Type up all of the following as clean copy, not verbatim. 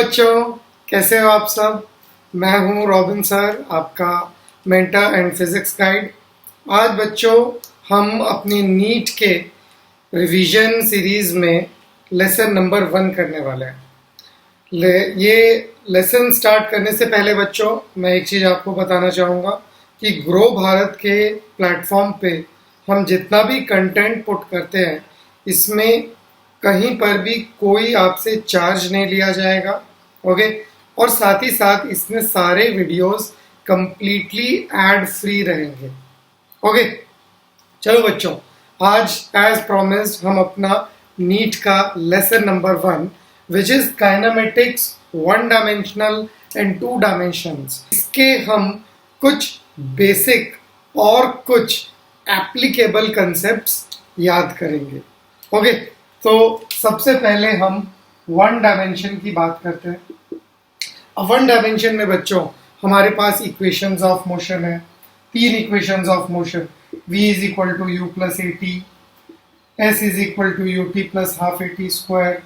बच्चों, कैसे हो आप सब। मैं हूं रॉबिन सर, आपका मेंटर एंड फिजिक्स गाइड। आज बच्चों हम अपनी नीट के रिवीजन सीरीज में लेसन नंबर 1 करने वाले हैं। ये लेसन स्टार्ट करने से पहले बच्चों मैं एक चीज़ आपको बताना चाहूँगा कि ग्रो भारत के प्लेटफॉर्म पे हम जितना भी कंटेंट पुट करते हैं इसमें कहीं पर भी कोई आपसे चार्ज नहीं लिया जाएगा। ओके, और साथ ही साथ इसमें सारे वीडियोस कंप्लीटली एड फ्री रहेंगे। ओके, चलो बच्चों, आज एज प्रॉमिस्ड हम अपना नीट का lesson number 1 which is kinematics 1 dimensional and 2 dimensions, इसके हम कुछ बेसिक और कुछ एप्लीकेबल कंसेप्ट्स याद करेंगे। ओके, तो सबसे पहले हम 1 डायमेंशन की बात करते हैं। अब 1 डायमेंशन में बच्चों हमारे पास इक्वेशंस ऑफ मोशन है, 3 equations of motion. v is equal to u plus a t, s is equal to u t plus half a t square,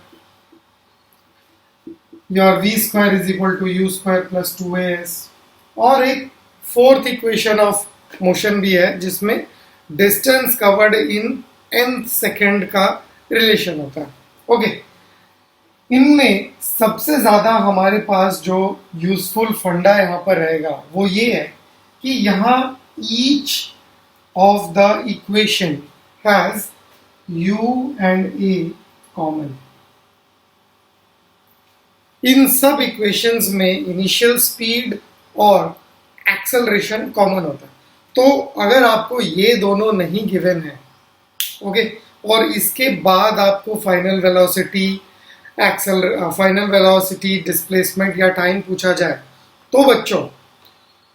your v square is equal to u square plus 2as, और एक 4th equation of motion भी है जिसमें distance covered in nth second का relation होता है। Okay, इनमें सबसे ज्यादा हमारे पास जो यूजफुल फंडा यहाँ पर रहेगा वो ये है कि यहाँ each of the equation has u and a common. इन सब इक्वेशंस में इनिशियल स्पीड और एक्सेलरेशन कॉमन होता है। तो अगर आपको ये दोनों नहीं गिवन है, ओके, और इसके बाद आपको final velocity, final velocity, displacement या टाइम पूछा जाए तो बच्चों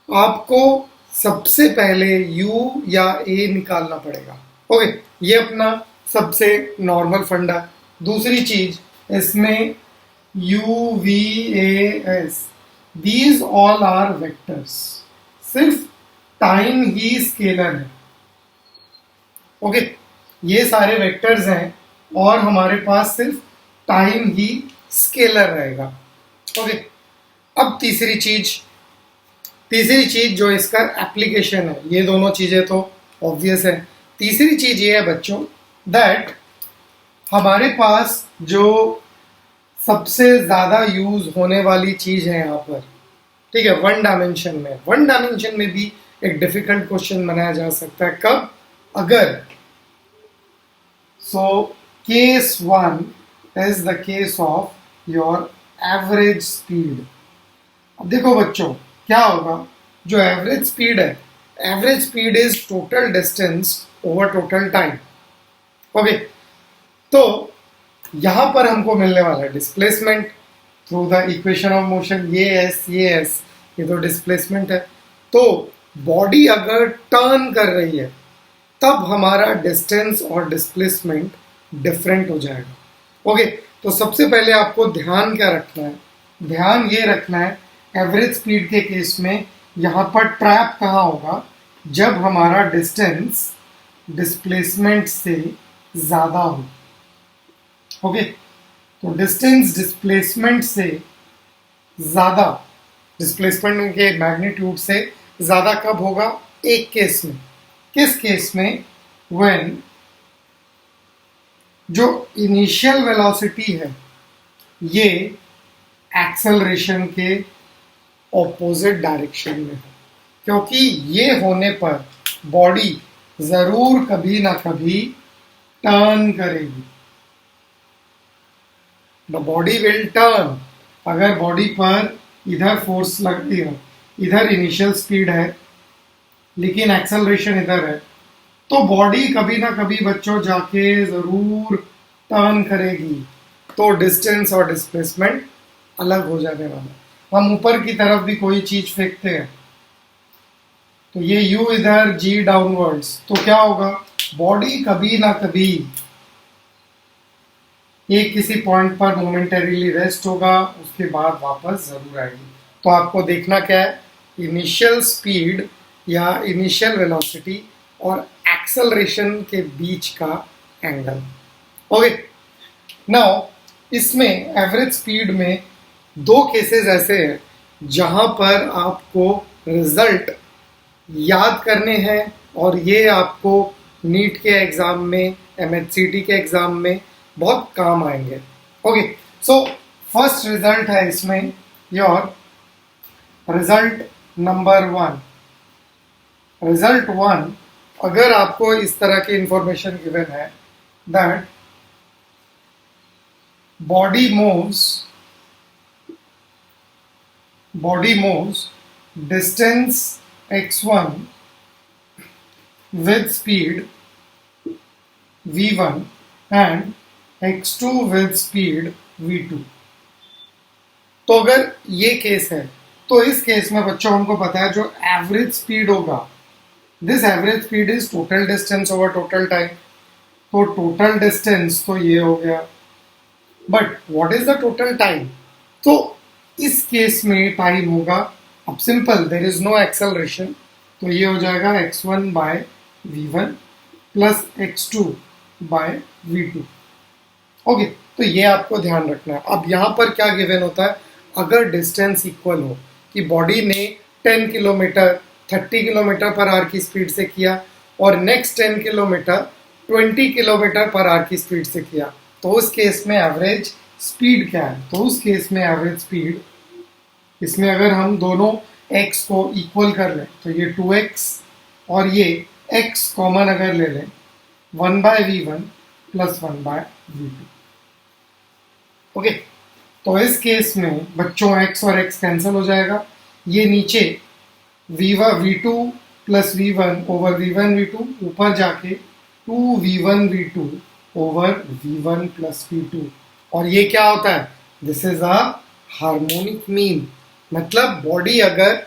आपको सबसे पहले u या a निकालना पड़ेगा। ओके, ये अपना सबसे नॉर्मल फंडा। दूसरी चीज इसमें u v a s, these all are vectors, सिर्फ टाइम ही स्केलर है। ओके, ये सारे वेक्टर्स हैं और हमारे पास सिर्फ टाइम ही स्केलर रहेगा। ओके, अब तीसरी चीज जो इसका एप्लीकेशन है, ये दोनों चीजें तो ऑब्वियस है। तीसरी चीज ये है बच्चों दैट हमारे पास जो सबसे ज्यादा यूज होने वाली चीज है यहाँ पर, ठीक है, 1 डायमेंशन में। 1 डायमेंशन में भी एक डिफिकल्ट क्वेश्चन बनाया जा सकता है। कब? अगर so case 1 is the case of your average speed। अब देखो बच्चों क्या होगा, जो एवरेज स्पीड है, average speed is total distance over total time. Okay, तो यहां पर हमको मिलने वाला है displacement through the equation of motion. ये तो डिस्प्लेसमेंट है। तो बॉडी अगर टर्न कर रही है तब हमारा डिस्टेंस और डिस्प्लेसमेंट डिफरेंट हो जाएगा। ओके, तो सबसे पहले आपको ध्यान क्या रखना है? ध्यान ये रखना है एवरेज स्पीड के केस में यहाँ पर ट्रैप कहाँ होगा, जब हमारा डिस्टेंस डिस्प्लेसमेंट से ज़्यादा हो। ओके, तो डिस्टेंस डिस्प्लेसमेंट से ज़्यादा, डिस्प्लेसमेंट के मैग्नीट्यूड से ज़्यादा कब होगा? एक केस में। किस केस में? व्हेन जो इनिशियल वेलोसिटी है ये एक्सेलरेशन के ऑपोजिट डायरेक्शन में है, क्योंकि ये होने पर बॉडी जरूर कभी ना कभी टर्न करेगी। The body will turn. अगर बॉडी पर इधर फोर्स लग रही है, इधर इनिशियल स्पीड है लेकिन एक्सेलरेशन इधर है, तो बॉडी कभी ना कभी बच्चों जाके जरूर टर्न करेगी। तो डिस्टेंस और डिस्प्लेसमेंट अलग हो जाने वाला। हम ऊपर की तरफ भी कोई चीज फेंकते हैं तो ये u इधर, g डाउनवर्ड्स, तो क्या होगा? बॉडी कभी ना कभी एक किसी पॉइंट पर मोमेंटरीली रेस्ट होगा, उसके बाद वापस जरूर आएगी। तो आपको देखना क्या है? इनिशियल स्पीड या इनिशियल वेलोसिटी और एक्सेलरेशन के बीच का एंगल। ओके, नाउ इसमें एवरेज स्पीड में दो केसेस ऐसे हैं जहां पर आपको रिजल्ट याद करने हैं और ये आपको नीट के एग्जाम में, एमएचसीटी के एग्जाम में बहुत काम आएंगे। ओके, सो फर्स्ट रिजल्ट है इसमें योर रिजल्ट नंबर 1। रिजल्ट 1, अगर आपको इस तरह की इंफॉर्मेशन गिवन है that body moves distance x1 with speed v1 and x2 with speed v2। तो अगर ये केस है तो इस केस में बच्चों हमको पता है जो एवरेज स्पीड होगा, this average speed is total distance over total time. तो टोटल डिस्टेंस तो ये हो गया, but what is the total time? तो इस केस में टाइम होगा, अब simple, there is no acceleration, तो ये हो जाएगा x1 bye v1 plus x2 bye v2। Okay, तो ये आपको ध्यान रखना है। अब यहाँ पर क्या गिवन होता है, अगर डिस्टेंस इक्वल हो कि बॉडी ने 10 किलोमीटर 30 किलोमीटर पर आवर की स्पीड से किया और next 10 kilometre 20 kilometre per hour की स्पीड से किया, तो उस केस में एवरेज स्पीड क्या है? तो उस केस में एवरेज स्पीड, इसमें अगर हम दोनों x को इक्वल कर लें तो ये 2x और ये x कॉमन अगर ले लें 1 bye v1 plus 1 bye v2। Okay, तो इस केस में बच्चों x और x कैंसिल हो जाएगा, ये नीचे v2 plus v1 over v1 v2 ऊपर जाके 2v1 v2 over v1 plus v2। और ये क्या होता है? This is a harmonic mean. मतलब बॉडी अगर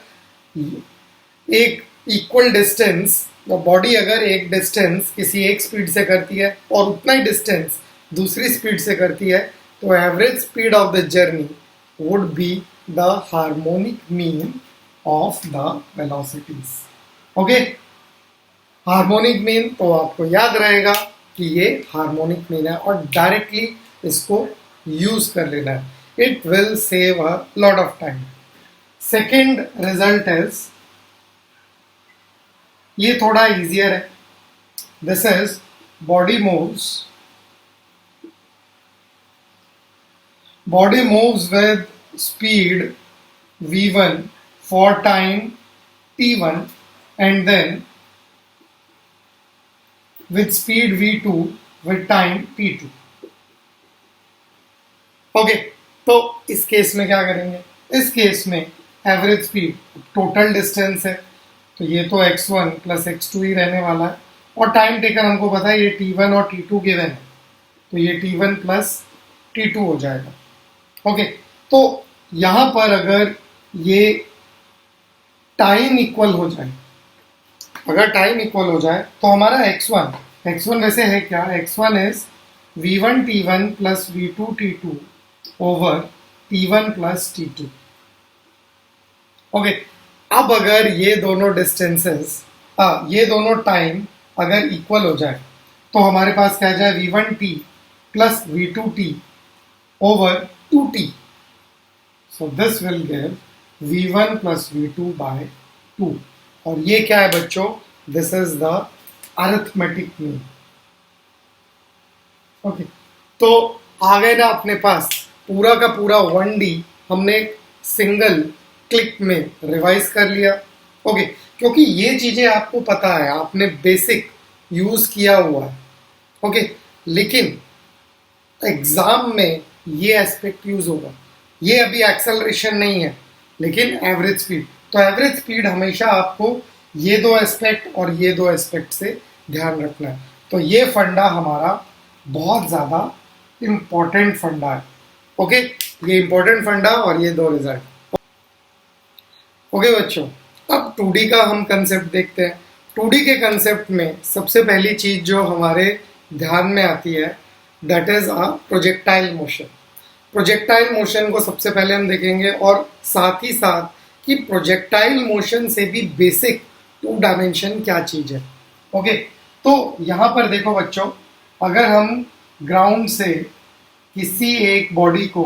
एक इक्वल डिस्टेंस, बॉडी अगर एक डिस्टेंस किसी एक स्पीड से करती है और उतना ही डिस्टेंस दूसरी स्पीड से करती है, तो average speed of the journey would be the harmonic mean of the velocities. Okay, harmonic mean तो आपको याद रहेगा कि ये हार्मोनिक मीन है और डायरेक्टली इसको यूज कर लेना है, it will save a lot of time. Second result is, ये थोड़ा इजियर है, this is body moves with speed v1 for time t1 and then with speed v2 with time t2। Okay, तो इस case में क्या करेंगे? इस case में एवरेज स्पीड, टोटल डिस्टेंस है तो ये तो x1 प्लस x2 ही रहने वाला है, और टाइम टेकन हमको पता है ये t1 और t2 गिवन है, तो ये t1 प्लस t2 हो जाएगा। ओके, तो यहां पर अगर ये टाइम इक्वल हो जाए, अगर टाइम इक्वल हो जाए तो हमारा x1 वैसे है क्या? x1 is v1 t1 plus v2 t2 over t1 plus t2। Okay, अब अगर ये दोनों डिस्टेंसेस, ये दोनों टाइम अगर इक्वल हो जाए तो हमारे पास क्या जाए? v1t plus v2t over 2t। So this will give v1 plus v2 by 2। और ये क्या है बच्चों? This is the arithmetic mean. Okay, तो आ गए ना अपने पास पूरा का पूरा 1D हमने सिंगल क्लिक में रिवाइज कर लिया। ओके, क्योंकि ये चीजें आपको पता है, आपने बेसिक यूज किया हुआ है। ओके, लेकिन एग्जाम में ये एस्पेक्ट यूज होगा। ये अभी एक्सेलरेशन नहीं है लेकिन एवरेज स्पीड, तो एवरेज स्पीड हमेशा आपको ये दो एस्पेक्ट और ये दो एस्पेक्ट से ध्यान रखना है। तो ये फंडा हमारा बहुत ज़्यादा इम्पोर्टेंट फंडा है। ओके, ये इम्पोर्टेंट फंडा और ये दो रिजल्ट। ओके बच्चों, अब 2D का हम कंसेप्ट देखते हैं। 2D के कंसेप्ट में सबसे पहली चीज जो हमारे ध्यान में आती है that is a projectile motion. Projectile motion को सबसे पहले हम देखेंगे और साथ ही साथ कि प्रोजेक्टाइल मोशन से भी बेसिक 2 डायमेंशन क्या चीज है। ओके, तो यहाँ पर देखो बच्चों, अगर हम ग्राउंड से किसी एक बॉडी को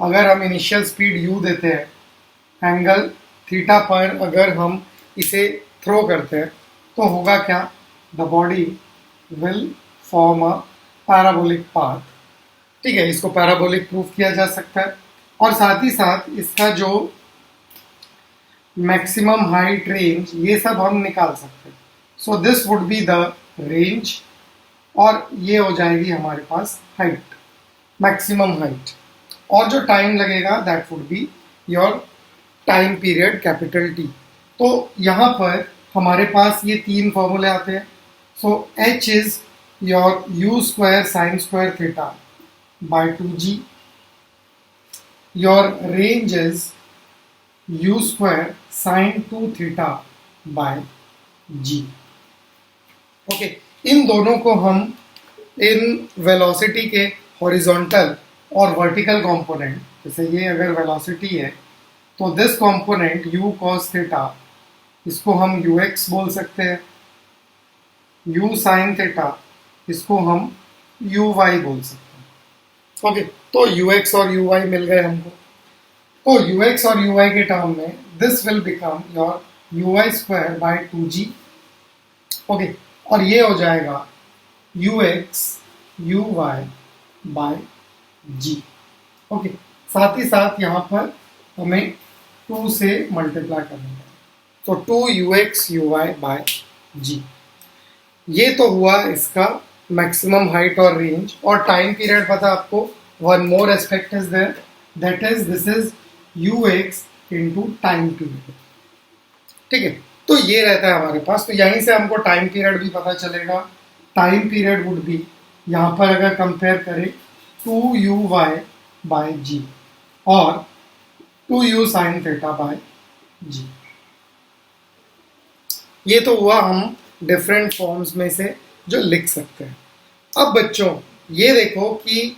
अगर हम इनिशियल स्पीड u देते हैं एंगल थीटा पर, अगर हम इसे थ्रो करते हैं तो होगा क्या, the body will form a parabolic path. ठीक है, इसको पैराबोलिक प्रूफ किया जा सकता है। और साथ ही साथ इसका जो मैक्सिमम हाइट, रेंज, ये सब हम निकाल सकते हैं। सो this would be the range और ये हो जाएगी हमारे पास हाइट, मैक्सिमम हाइट। और जो टाइम लगेगा that would be your time period, capital T. तो यहाँ पर हमारे पास ये तीन फॉर्मूले आते हैं। So h is your u square sine square theta by 2g, your range is u square sine 2 theta by g। Okay, इन दोनों को हम इन वेलोसिटी के हॉरिजॉन्टल और वर्टिकल कंपोनेंट, जैसे ये अगर वेलोसिटी है तो this component u cos theta, इसको हम ux बोल सकते हैं, u sin थीटा इसको हम uy बोल सकते हैं। ओके, तो ux और uy मिल गए हमको। तो ux और uy के टर्म में this will become your uy square by 2g। Okay, और ये हो जाएगा ux uy by g। Okay, साथ ही साथ यहाँ पर हमें 2 से मल्टीप्लाई करना है, तो 2ux uy बाय g। ये तो हुआ इसका मैक्सिमम हाइट और रेंज। और टाइम पीरियड पता आपको, one more aspect is there, that is this is ux into time period. ठीक है, तो ये रहता है हमारे पास। तो यहीं से हमको टाइम पीरियड भी पता चलेगा। टाइम पीरियड वुड बी, यहाँ पर अगर कंपेयर करें, 2uy बाय g और 2u sin theta by g। ये तो हुआ हम डिफरेंट फॉर्म्स में से जो लिख सकते हैं। अब बच्चों ये देखो कि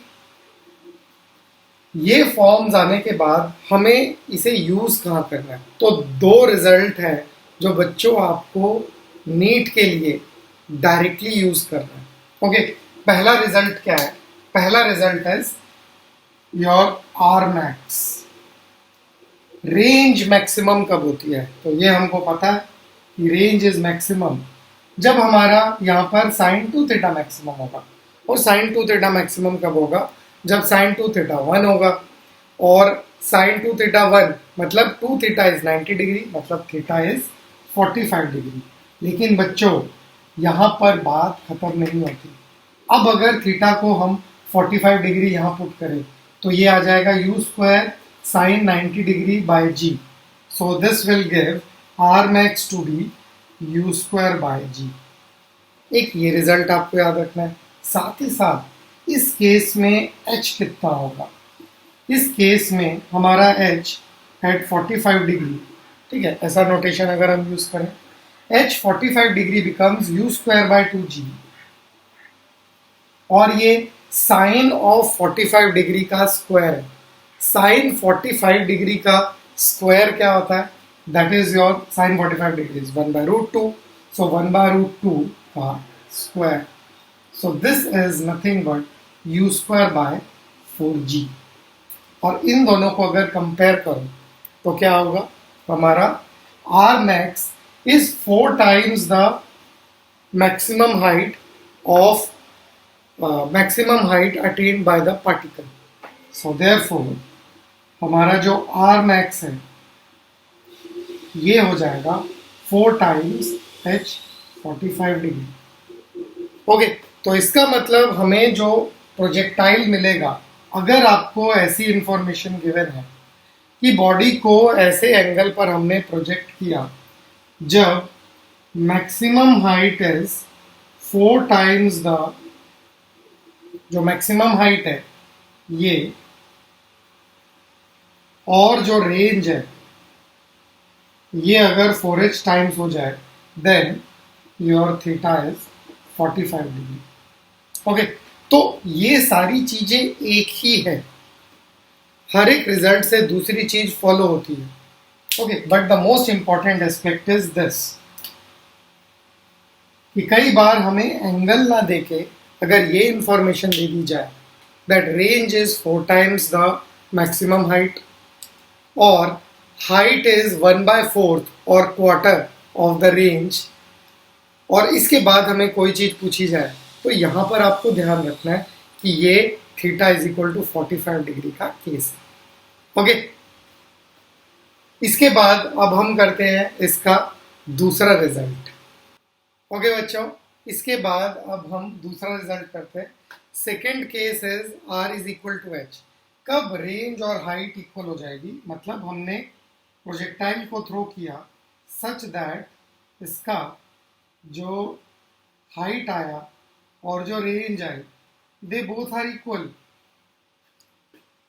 ये फॉर्म्स आने के बाद हमें इसे यूज कहाँ करना है। तो दो रिजल्ट है जो बच्चों आपको नीट के लिए डायरेक्टली यूज करना है। ओके, पहला रिजल्ट क्या है, पहला रिजल्ट है your R max. Range maximum कब होती है, तो ये हमको पता है कि रेंज इज मैक्सिमम जब हमारा यहाँ पर साइन 2 थीटा मैक्सिमम होगा। और साइन 2 थीटा मैक्सिमम कब होगा, जब साइन 2 थीटा 1 होगा। और साइन 2 थीटा 1 मतलब 2 थीटा इज 90 डिग्री, मतलब थीटा इज 45 डिग्री। लेकिन बच्चों यहाँ पर बात खत्म नहीं होती। अब अगर थीटा को हम 45 डिग्री यहाँ पुट करें तो ये आ जाएगा u square sine 90 degree by g। So this will give r max to be u square by g। एक ये रिजल्ट आपको याद रखना है। साथ ही साथ इस केस में h कितना होगा, इस केस में हमारा h एट 45 डिग्री, ठीक है, ऐसा नोटेशन अगर हम यूज करें, h 45 degree becomes u square by 2g। और ये साइन ऑफ 45 डिग्री का स्क्वायर है। साइन 45 डिग्री का स्क्वायर क्या होता है, that is your sine 45 degree 1/√2। So 1/√2 का square, so this is nothing but u square by 4g। और इन दोनों को अगर कंपेयर करो तो क्या होगा, हमारा r max is 4 times the maximum height of maximum height attained by the particle. So therefore हमारा जो r max है ये हो जाएगा 4 times h 45 डिग्री। ओके, तो इसका मतलब हमें जो प्रोजेक्टाइल मिलेगा, अगर आपको ऐसी इंफॉर्मेशन गिवन है कि बॉडी को ऐसे एंगल पर हमने प्रोजेक्ट किया जब maximum height is 4 times the, जो मैक्सिमम हाइट है ये, और जो रेंज है ये अगर 4h टाइम्स हो जाए, then your theta is 45 degree. Okay, तो ये सारी चीजें एक ही है, हर एक रिजल्ट से दूसरी चीज फॉलो होती है। Okay, but the most important aspect is this कि कई बार हमें एंगल ना देके अगर ये इंफॉर्मेशन दे दी जाए that range is 4 times the maximum height, और हाइट इज 1/4 और क्वार्टर ऑफ द रेंज, और इसके बाद हमें कोई चीज पूछी जाए तो यहां पर आपको ध्यान रखना है कि ये theta is equal to 45 degree का केस है। ओके, इसके बाद अब हम करते हैं इसका दूसरा रिजल्ट। ओके बच्चों, इसके बाद अब हम दूसरा रिजल्ट करते हैं। Second case is R is equal to H. कब रेंज और हाइट इक्वल हो जाएगी, मतलब हमने प्रोजेक्टाइल को थ्रो किया सच दैट इसका जो हाइट आया और जो रेंज आई दे बोथ आर इक्वल।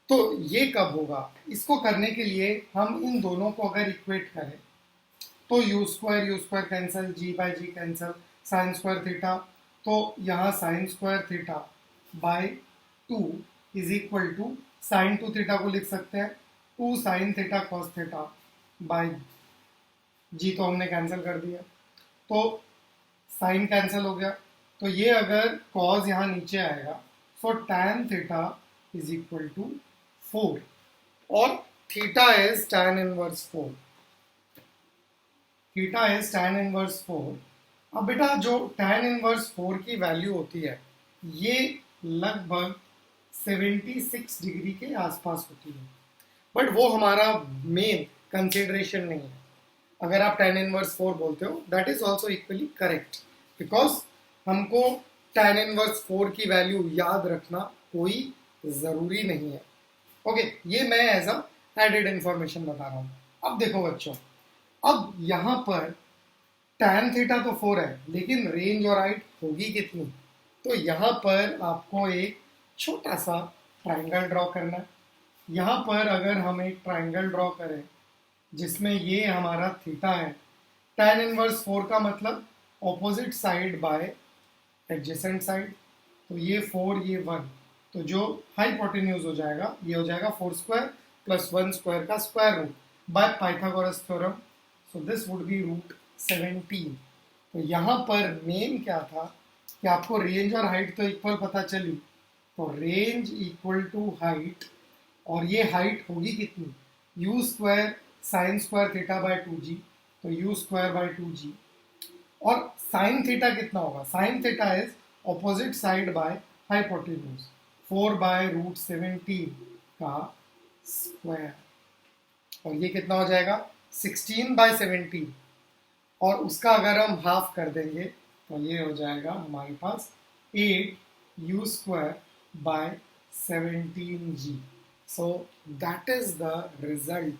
तो ये कब होगा, इसको करने के लिए हम इन दोनों को अगर इक्वेट करें तो u square cancel, g by g cancel, sine square theta, तो यहाँ sine square theta by 2 is equal to sine 2 theta को लिख सकते हैं 2 sine theta cos theta by g, तो हमने कैंसिल कर दिया तो साइन कैंसिल हो गया। तो ये अगर कॉस यहाँ नीचे आएगा so tan theta is equal to 4 और theta is tan inverse 4। Theta is tan inverse 4। अब बेटा जो tan इनवर्स 4 की वैल्यू होती है ये लगभग 76 डिग्री के आसपास होती है, बट वो हमारा मेन कंसिडरेशन नहीं है। अगर आप tan इनवर्स 4 बोलते हो that is also equally correct, because हमको tan इनवर्स 4 की वैल्यू याद रखना कोई ज़रूरी नहीं है। ओके, ये मैं एज अ एडेड इंफॉर्मेशन बता रहा हूँ। अब देखो बच्चों, अब यहाँ पर tan थीटा तो 4 है लेकिन रेंज और हाइट होगी कितनी, तो यहाँ पर आपको एक छोटा सा ट्राइंगल ड्रॉ करना है। यहाँ पर अगर हम एक ट्राइंगल ड्रॉ करें जिसमें ये हमारा थीटा है, tan इनवर्स 4 का मतलब opposite side bye adjacent side, तो ये 4 ये 1, तो जो हाइपोटेन्यूज हो जाएगा ये हो जाएगा 4 स्क्वायर प्लस 1 स्क्वायर का square root by Pythagoras theorem, so this would be root 17। तो यहाँ पर मेन क्या था कि आपको रेंज और हाइट तो इक्वल पता चली, तो रेंज इक्वल टू हाइट, और ये हाइट होगी कितनी, you square sine square theta by 2g, तो यू स्क्वायर बाय 2g, और साइन थीटा कितना होगा, sine theta is opposite side by hypotenuse 4 by root 17 का स्क्वायर, और ये कितना हो जाएगा 16 बाय 17, और उसका अगर हम हाफ कर देंगे तो ये हो जाएगा हमारे पास 8 you square by 17g। So that is the result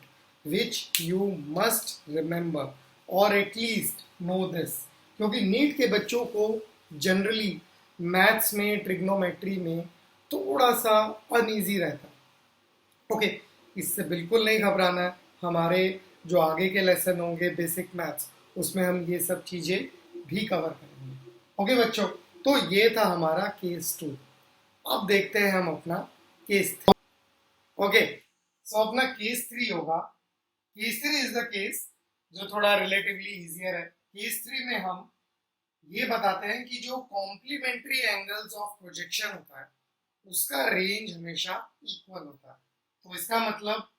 which you must remember और एटलीस्ट नो दिस, क्योंकि नीट के बच्चों को जनरली मैथ्स में ट्रिग्नोमेट्री में थोड़ा सा अनईजी रहता है। ओके, इससे बिल्कुल नहीं घबराना है, हमारे जो आगे के लेसन होंगे बेसिक मैथ्स उसमें हम ये सब चीज़ें भी कवर करेंगे। ओके बच्चों, तो ये था हमारा केस 2। अब देखते हैं हम अपना केस 3। ओके, सो अपना केस 3 होगा। केस 3 इज द केस जो थोड़ा रिलेटिवली इजियर है। केस 3 में हम ये बताते हैं कि जो कॉम्प्लीमेंट्री एंगल्स ऑफ प्रोजेक्शन होता है उसका रेंज हमेशा इक्वल होता है। तो इसका मतलब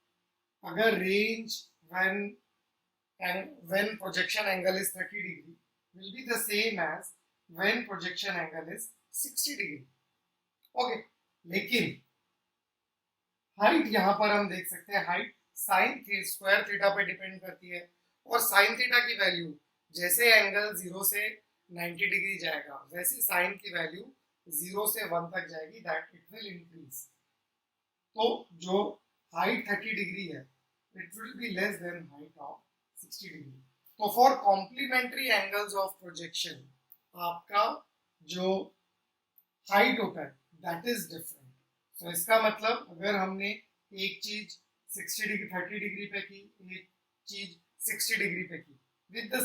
अगर range when projection angle is 30 degree will be the same as when projection angle is 60 degree। Okay, लेकिन हाइट यहां पर हम देख सकते हैं हाइट साइन स्क्वायर थीटा पे डिपेंड करती है, और साइन थीटा की वैल्यू जैसे एंगल 0 से 90 डिग्री जाएगा वैसे साइन की वैल्यू 0 से 1 तक जाएगी, दैट इट विल इंक्रीज। तो जो हाइट 30 डिग्री है it will be less than height of 60 degree. तो for complementary angles of projection आपका जो हाइट होता है दैट इज डिफरेंट। तो इसका मतलब अगर हमने एक चीज 60 डिग्री 30 डिग्री पे की, एक चीज 60 डिग्री पे की with the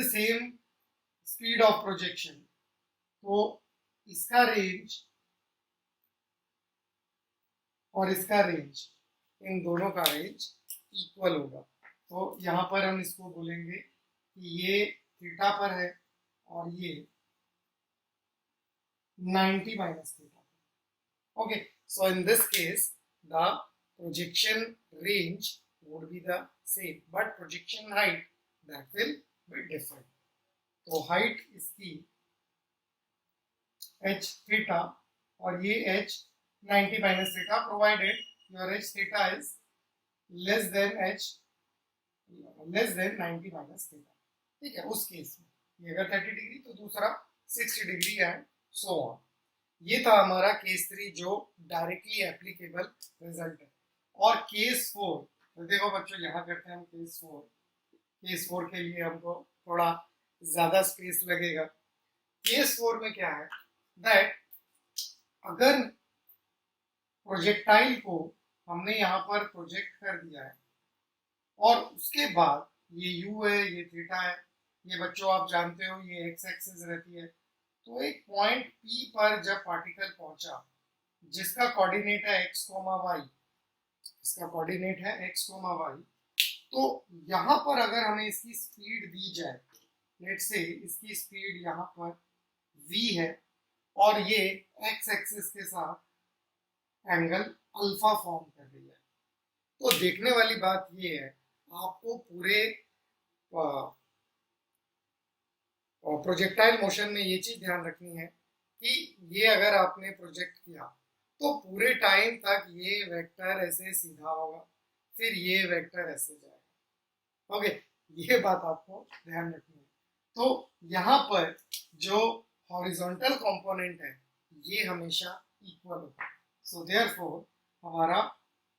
same speed of projection, तो इसका रेंज और इसका रेंज, इन दोनों का रेंज इक्वल होगा। तो यहाँ पर हम इसको बोलेंगे कि ये थीटा पर है और ये 90 minus theta. Okay, So in this case the projection range would be the same, but projection height that will be different. तो height इसकी h theta और ये h 90 minus theta, provided your h theta is less than 90 minus theta. ठीक है, उस case में ये अगर 30 डिग्री तो दूसरा 60 डिग्री एंड सो ऑन. ये था हमारा केस 3 जो डायरेक्टली एप्लीकेबल रिजल्ट है. और केस 4 तो देखो बच्चों, यहाँ करते हैं हम केस 4. केस 4 के लिए हमको थोड़ा ज्यादा स्पेस लगेगा. केस 4 में क्या है दैट अगर प्रोजेक्टाइल को हमने यहाँ पर प्रोजेक्ट कर दिया है और उसके बाद ये u है, ये थीटा है, ये बच्चों आप जानते हो ये एक्स एक्सिस रहती है. तो एक पॉइंट P पर जब पार्टिकल पहुंचा जिसका कोऑर्डिनेट है x, y, इसका कोऑर्डिनेट है x, y, तो यहाँ पर अगर हमें इसकी स्पीड दी जाए, लेट्स से इसकी स्पीड यहाँ पर v है और ये x एक्सिस के साथ एंगल अल्फा फॉर्म कर रही है, तो देखने वाली बात ये है आपको पूरे प्रोजेक्टाइल मोशन में ये चीज ध्यान रखनी है कि ये अगर आपने प्रोजेक्ट किया तो पूरे टाइम तक ये वेक्टर ऐसे सीधा होगा, फिर ये वेक्टर ऐसे जाएगा. ओके, ये बात आपको ध्यान रखनी है. तो यहाँ पर जो हॉरिजॉन्टल कंपोनेंट है ये हमेशा इक्वल होता है. सो देयरफॉर हमारा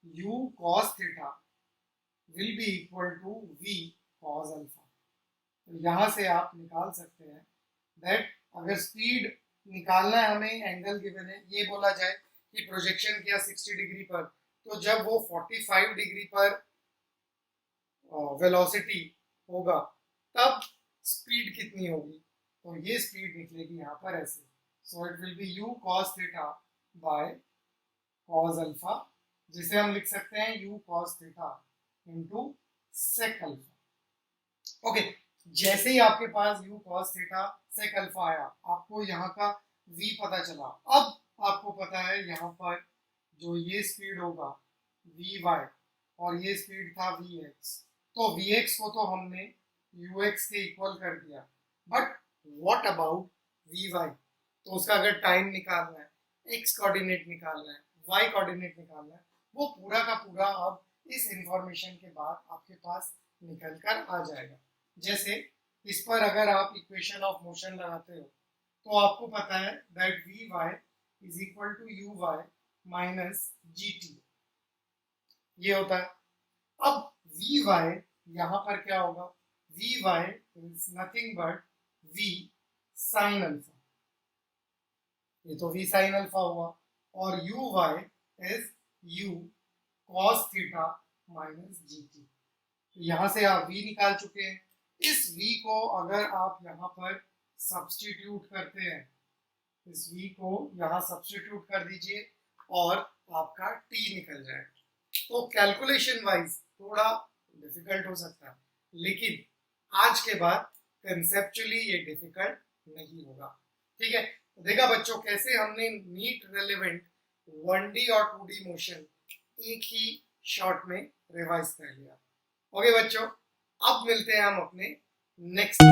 u cos theta will be equal to v cos alpha. तो यहाँ से आप निकाल सकते हैं दैट अगर स्पीड निकालना है हमें, एंगल गिवन है, ये बोला जाए कि प्रोजेक्शन किया 60 डिग्री पर, तो जब वो 45 डिग्री पर वेलोसिटी होगा तब स्पीड कितनी होगी, तो ये स्पीड निकलेगी यहाँ पर ऐसे. So it will B u cos theta by cos alpha, जिसे हम लिख सकते हैं u cos theta into sec alpha. Okay, जैसे ही आपके पास u cos theta sec alpha आया, आपको यहाँ का v पता चला. अब आपको पता है यहाँ पर जो ये स्पीड होगा vy और ये स्पीड था vx, तो vx को तो हमने ux के इक्वल कर दिया, बट व्हाट अबाउट vy? तो उसका अगर टाइम निकालना है, x कोऑर्डिनेट निकालना है, y कोऑर्डिनेट निकालना है, वो पूरा का पूरा अब इस इंफॉर्मेशन के बाद आपके पास निकल कर आ जाएगा. जैसे इस पर अगर आप इक्वेशन ऑफ मोशन लगाते हो तो आपको पता है that vy is equal to uy minus gt, ये होता है. अब vy यहाँ पर क्या होगा, vy is nothing but v sin alpha, ये तो v sin अल्फा हुआ, और uy is u cos theta minus gt. यहाँ से आप v निकाल चुके हैं. इस v को अगर आप यहाँ पर सब्स्टिट्यूट करते हैं, इस v को यहाँ सब्स्टिट्यूट कर दीजिए और आपका t निकल जाएगा. तो कैलकुलेशन वाइज थोड़ा डिफिकल्ट हो सकता है, लेकिन आज के बाद कंसेप्चुअली ये डिफिकल्ट नहीं होगा. ठीक है, तो देखा बच्चों कैसे हमने नीट रेलेवेंट 1D और 2D मोशन एक ही शॉट में रिवाइज कर लिया. ओके बच्चों, अब मिलते हैं हम अपने नेक्स्ट